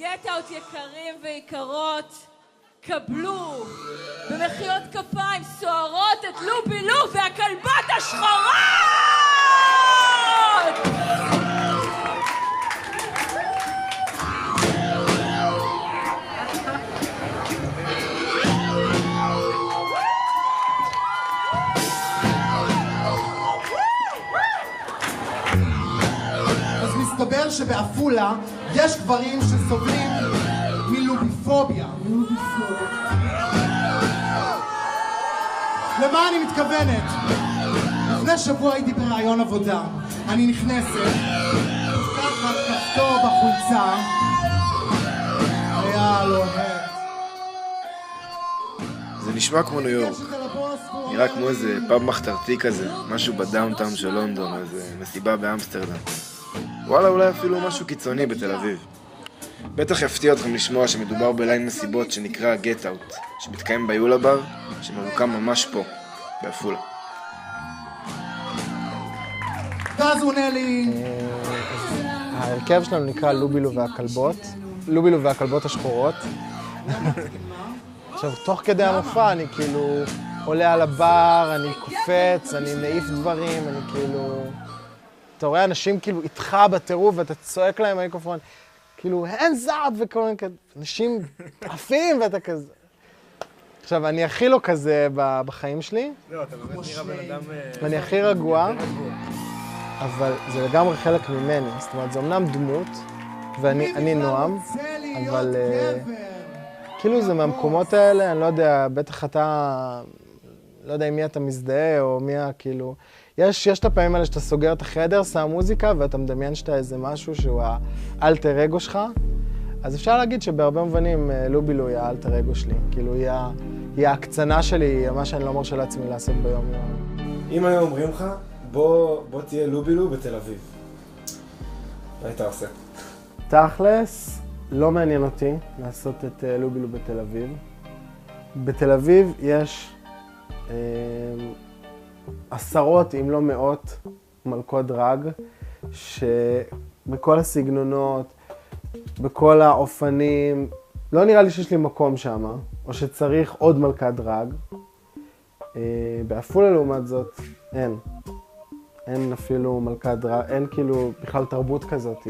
גט-אאוט יקרים ויקרות, קבלו במחיאות כפיים סוערות את לובי לו והכלבות השחורות! אז מסתבר שבאפולה יש גברים שסובלים מלוביפוביה. למה אני מתכוונת? לפני שבוע הייתי ברעיון עבודה. אני נכנסת, תחת כפתור בחולצה, היה לוהט. זה נשמע כמו ניו יורק. נראה כמו איזה פאב מחתרתי כזה, משהו בדאונטאון של לונדון, איזה מסיבה באמסטרדם. וואלה, אולי אפילו משהו קיצוני בתל אביב. בטח יפתיע אתכם לשמוע שמדובר בליין מסיבות שנקרא גט-אאוט, שמתקיים ביולה בר, שממוקם ממש פה, באפולה. ואז הוא עונה לי... ההרכב שלנו נקרא לובילו והכלבות, לובילו והכלבות השחורות. עכשיו, תוך כדי המופע אני כאילו עולה על הבר, אני קופץ, אני מעיף דברים, אני כאילו... אתה רואה אנשים כאילו איתך בטירוף ואתה צועק להם במיקרופון, כאילו, hands up וכל מיני כזה, אנשים עפים ואתה כזה. עכשיו, אני הכי לא כזה בחיים שלי. לא, אתה באמת נראה בן אדם... אני הכי רגוע, אבל זה לגמרי חלק ממני. זאת אומרת, זה אמנם דמות, ואני נועם, אבל כאילו זה מהמקומות האלה, אני לא יודע, בטח אתה, לא יודע עם מי אתה מזדהה או מי כאילו... יש את הפעמים האלה שאתה סוגר את החדר, שם מוזיקה, ואתה מדמיין שאתה איזה משהו שהוא האלטר אגו שלך. אז אפשר להגיד שבהרבה מובנים לובילו היא האלטר אגו שלי. כאילו היא ההקצנה שלי, מה שאני לא מרשה לעצמי לעשות ביום יום. אם היום אומרים לך, בוא תהיה לובילו בתל אביב. מה היית עושה? תכלס, לא מעניין אותי לעשות את לובילו בתל אביב. בתל אביב יש עשרות, אם לא מאות, מלכות דרג, שבכל הסגנונות, בכל האופנים, לא נראה לי שיש לי מקום שם, או שצריך עוד מלכת דרג. באפולה לעומת זאת, אין אפילו מלכת דרג, אין כאילו בכלל תרבות כזאת.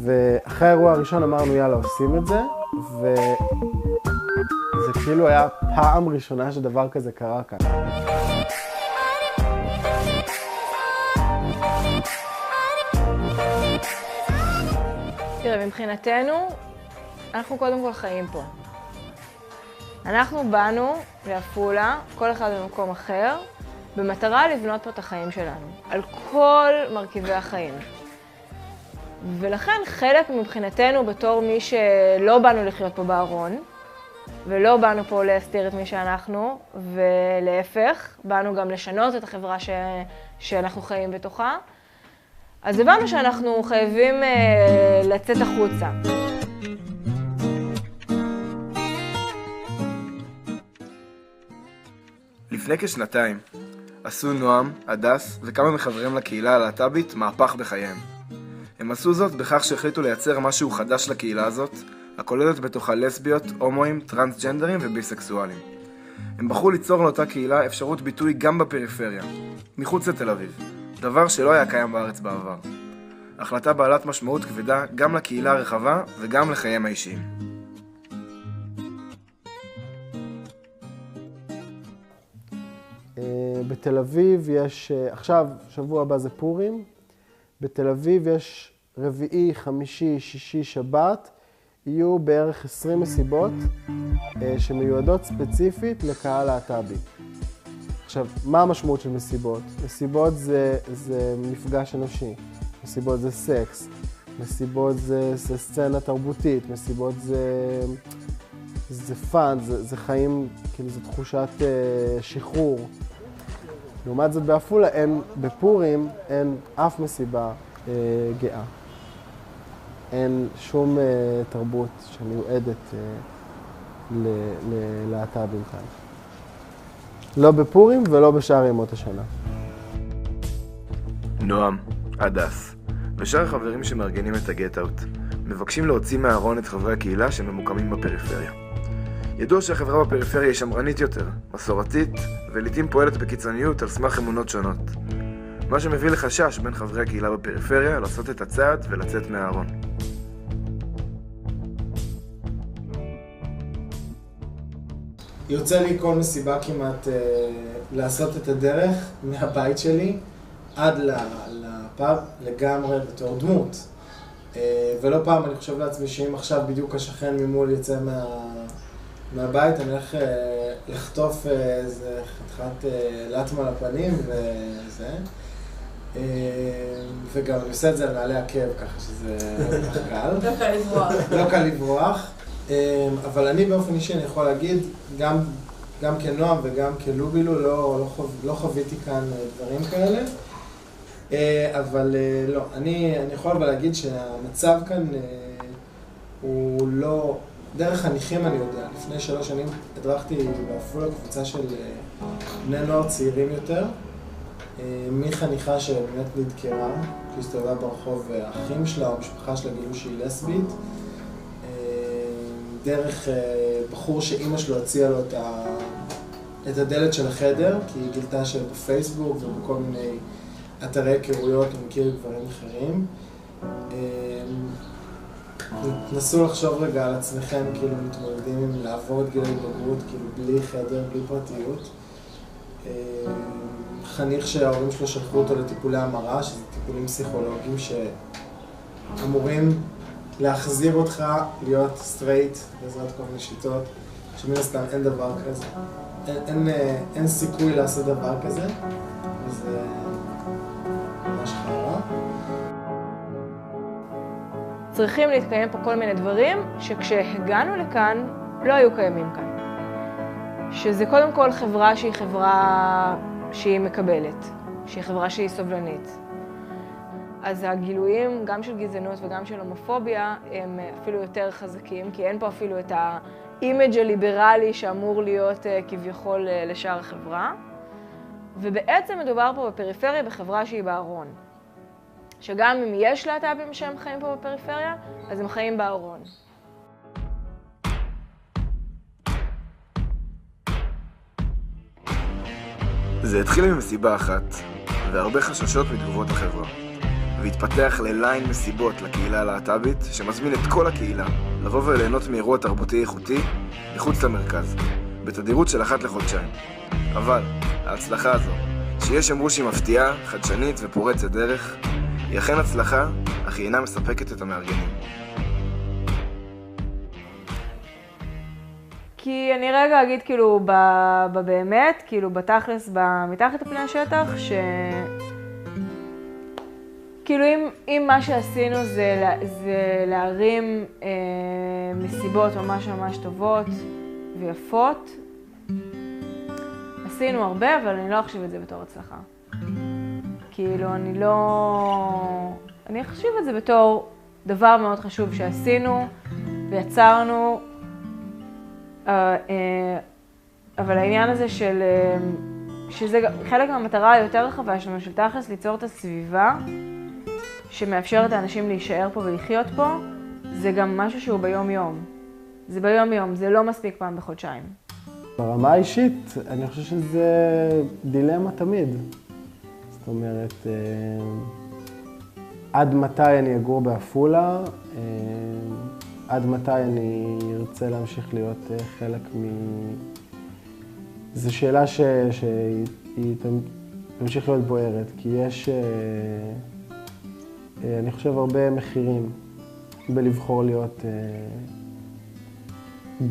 ואחרי האירוע הראשון אמרנו יאללה עושים את זה, וזה כאילו היה פעם ראשונה שדבר כזה קרה כאן. תראה, מבחינתנו, אנחנו קודם כל חיים פה. אנחנו באנו לעפולה, כל אחד במקום אחר, במטרה לבנות פה את החיים שלנו, על כל מרכיבי החיים. ולכן חלק מבחינתנו בתור מי שלא באנו לחיות פה בארון, ולא באנו פה להסתיר את מי שאנחנו, ולהפך, באנו גם לשנות את החברה שאנחנו חיים בתוכה, אז הבנו שאנחנו חייבים לצאת החוצה. לפני כשנתיים עשו נועם, הדס וכמה מחברים לקהילה הלהט"בית מהפך בחייהם. הם עשו זאת בכך שהחליטו לייצר משהו חדש לקהילה הזאת, הכוללת בתוכה לסביות, הומואים, טרנסג'נדרים וביסקסואלים. הם בחרו ליצור לאותה קהילה אפשרות ביטוי גם בפריפריה, מחוץ לתל אביב, דבר שלא היה קיים בארץ בעבר. החלטה בעלת משמעות כבדה גם לקהילה הרחבה וגם לחיים האישיים. בתל אביב יש, עכשיו, שבוע הבא זה פורים, בתל אביב יש רביעי, חמישי, שישי, שבת, יהיו בערך 20 מסיבות שמיועדות ספציפית לקהל להט"בי. עכשיו, מה המשמעות של מסיבות? מסיבות זה מפגש אנושי, מסיבות זה סקס, מסיבות זה סצנה תרבותית, מסיבות זה פאן, זה חיים, כאילו זו תחושת שחרור. לעומת זאת באפולה, בפורים אין אף מסיבה גאה. אין שום תרבות שמיועדת ללהט"בים כאן. לא בפורים ולא בשאר ימות השנה. נועם, הדס ושאר החברים שמארגנים את הגט-אאוט מבקשים להוציא מהארון את חברי הקהילה שממוקמים בפריפריה. ידוע שהחברה בפריפריה היא שמרנית יותר, מסורתית, ולעיתים פועלת בקיצוניות על סמך אמונות שונות. מה שמביא לחשש בין חברי הקהילה בפריפריה לעשות את הצעד ולצאת מהארון. יוצא לי כל מסיבה כמעט לעשות את הדרך מהבית שלי עד לפאב לגמרי בתור דמות. ולא פעם אני חושב לעצמי שאם עכשיו בדיוק השכן ממול יצא מהבית, אני הולך לחטוף איזה חתיכת לטמה לפנים וזה. וגם אני עושה את זה על נעלי עקב, ככה שזה קל. לא קל לברוח. לא קל לברוח. אבל אני באופן אישי אני יכול להגיד, גם כנועם וגם כלובילו, לא חוויתי כאן דברים כאלה. אבל לא, אני יכול להגיד שהמצב כאן הוא לא... דרך חניכים אני יודע, לפני 3 שנים הדרכתי בעפולה קבוצה של בני נוער צעירים יותר, מחניכה שבאמת נדקרה, שהסתובבה ברחוב והאחים שלה או המשפחה שלה גילו שהיא לסבית, דרך בחור שאימא שלו הציעה לו את הדלת של החדר, כי היא גילתה שבפייסבוק ובכל מיני אתרי היכרויות הוא מכיר דברים אחרים. תנסו לחשוב רגע על עצמכם, כאילו מתמודדים עם לעבור את גיל ההתבגרות, כאילו בלי חדר, בלי פרטיות. חניך שההורים שלו שלחו אותו לטיפולי המרה, שזה טיפולים פסיכולוגיים שאמורים להחזיר אותך להיות סטרייט בעזרת כל מיני שיטות, שמן הסתם אין דבר כזה. אין סיכוי לעשות דבר כזה, וזה ממש חרא. צריכים להתקיים פה כל מיני דברים שכשהגענו לכאן לא היו קיימים כאן. שזה קודם כל חברה שהיא מקבלת, שהיא חברה שהיא סובלנית. אז הגילויים גם של גזענות וגם של הומופוביה הם אפילו יותר חזקים, כי אין פה אפילו את האימג' הליברלי שאמור להיות כביכול לשאר החברה. ובעצם מדובר פה בפריפריה בחברה שהיא בארון. שגם אם יש להט"בים שהם חיים פה בפריפריה, אז הם חיים בארון. זה התחיל ממסיבה אחת, והרבה חששות מתגובות החברה. והתפתח לליין מסיבות לקהילה הלהט"בית, שמזמין את כל הקהילה לבוא וליהנות מאירוע תרבותי איכותי מחוץ למרכז, בתדירות של 1 לחודשיים. אבל ההצלחה הזו, שיש אמרו שהיא מפתיעה, חדשנית ופורצת דרך, היא אכן הצלחה, אך היא אינה מספקת את המארגנים. כי אני רגע אגיד כאילו באמת, כאילו בתכלס, מתחת לפני השטח, כאילו אם מה שעשינו זה להרים מסיבות ממש טובות ויפות, עשינו הרבה, אבל אני לא אחשיב את זה בתור הצלחה. כאילו אני אחשיב את זה בתור דבר מאוד חשוב שעשינו ויצרנו, אבל העניין הזה שזה חלק מהמטרה היותר רחבה שלנו, של תכלס ליצור את הסביבה שמאפשרת לאנשים להישאר פה ולחיות פה, זה גם משהו שהוא ביום-יום. זה ביום-יום, זה לא מספיק פעם בחודשיים. ברמה האישית, אני חושב שזה דילמה תמיד. זאת אומרת, עד מתי אני אגור בעפולה, עד מתי אני ארצה להמשיך להיות חלק זו שאלה שהיא תמשיך להיות בוערת, כי יש, אני חושב, הרבה מחירים בלבחור להיות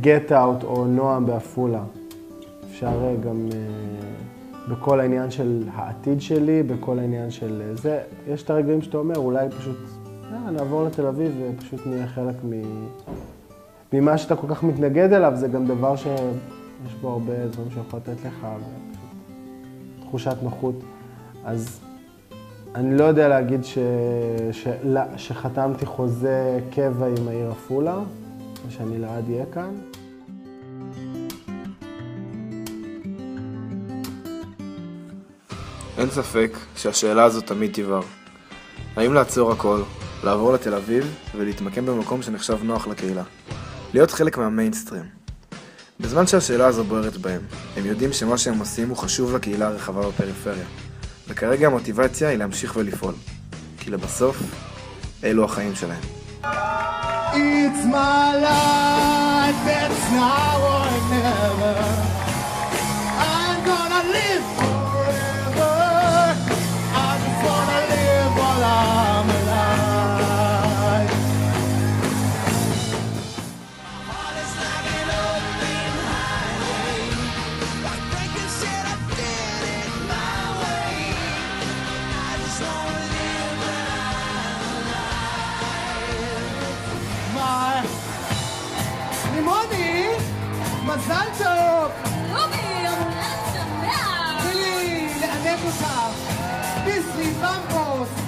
get out או נועם בעפולה. אפשר גם בכל העניין של העתיד שלי, בכל העניין של זה, יש את הרגעים שאתה אומר, אולי פשוט נעבור לתל אביב ופשוט נהיה חלק ממה שאתה כל כך מתנגד אליו, זה גם דבר שיש בו הרבה דברים שיכול לתת לך, תחושת נוחות. אז אני לא יודע להגיד שחתמתי חוזה קבע עם העיר עפולה, ושאני לעד אהיה כאן. אין ספק שהשאלה הזאת תמיד תיבר. האם לעצור הכל, לעבור לתל אביב ולהתמקם במקום שנחשב נוח לקהילה. להיות חלק מהמיינסטרים. בזמן שהשאלה הזו בוערת בהם, הם יודעים שמה שהם עושים הוא חשוב לקהילה הרחבה בפריפריה. וכרגע המוטיבציה היא להמשיך ולפעול. כי לבסוף, אלו החיים שלהם. It's my life, it's now or never. I'm gonna live forever. I just wanna live while I'm alive. My heart is like an open highway. Like breaking shit, I did it my way. I just wanna live while I'm alive. My לימוני, מזל טוב! רובי, מזל שמח! תני לי לענק אותך! ביסלי, במפוס!